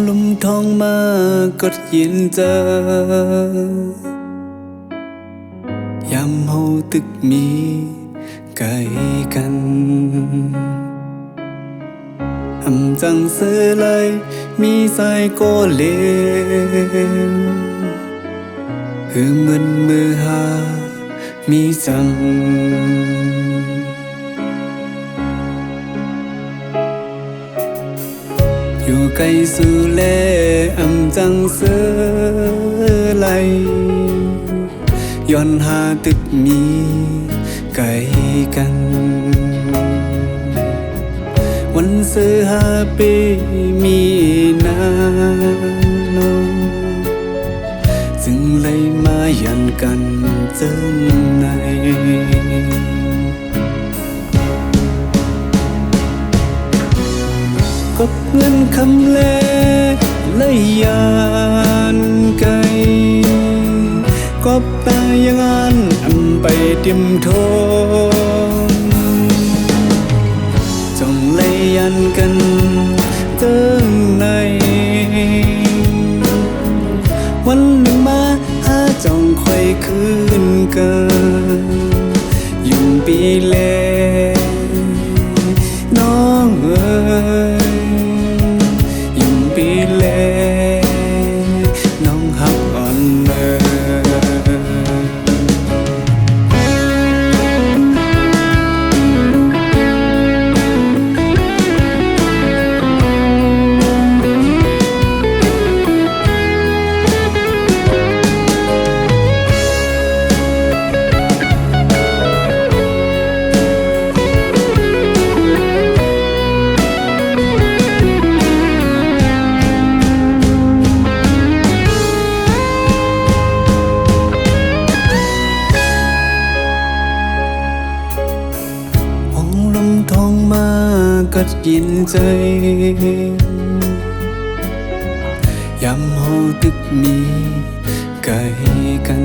ลมท้องมาก็ยินเจอยามเฮาตึกมีไกลกันอำจังเสือไหลมีสายก็เลวหือมึนมือหามีจังอยู่ไกลสู่แลอำจังเสือไหลย้อนหาตึกมีไกลกันวันเสือหาปีมีนาโนจึงเลยมายันกันเจิงในก็เพื่อนคำแลเลยยานไกลก็ตายังอันไปเตรียมโทนจ้องเลยยันกันเจิงในวันหนึ่งมาหาจ้องค่อยคืนกันยุ่งปีแลน้องเอ๋ยยุ่งปีแลน้องหักอ่อนเอ๋ยท้องมาก็ยินใจยามเฮาตึกมีไกลกัน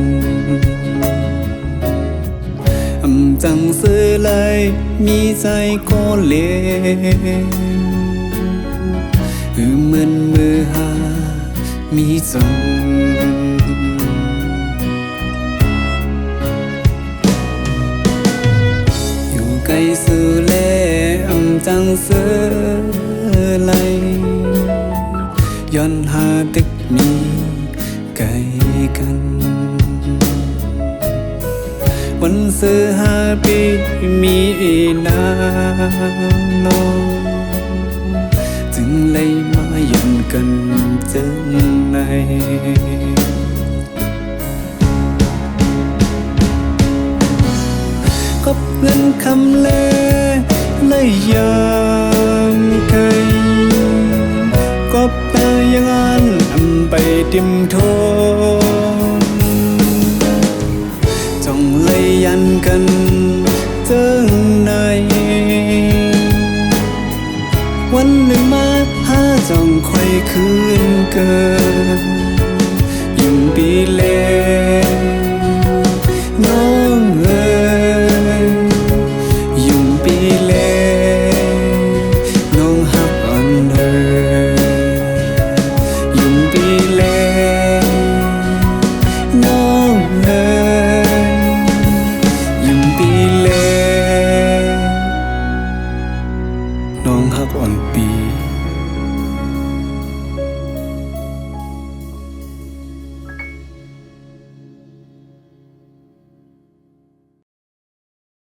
อำจังเสือไหลมีใจก็เลวหือมึนมือหามีจังอยู่ไกลสู่แลอำจังเสือไหลย้อนหาตึกมีไกลกันวันเสือหาปีมีนาโนจึงเลยมายันกันเจิงในก็เพื่อนคำแลเลยยามไกลก็ตายังอันไปเตรียมโทนจ้องเลยยันกันเจิงในวันหนึ่งมาหาจ้องค่อยคืนเกินยิ่งปีเล